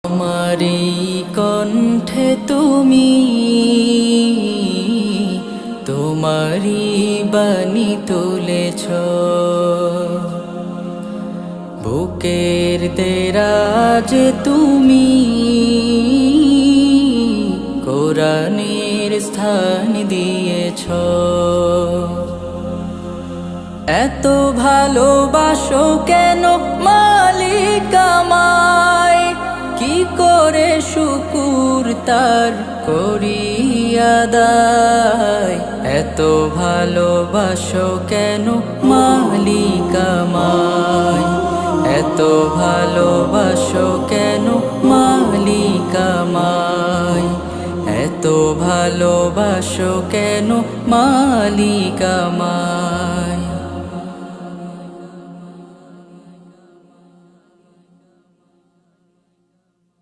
আমারি কণ্ঠে তুমি তোমারি বাণী তুলেছ, বুকের দেরাজ তুমি কোরআনের স্থান দিয়েছ। এত ভালোবাসো কেন মালিক আমায়, কি করে শুকুর তার করি আদায়। এত ভালোবাসো কেন মালিক আমায়, এত ভালোবাসো কেন মালিক আমায়, এত ভালোবাসো কেন মালিক আমায়।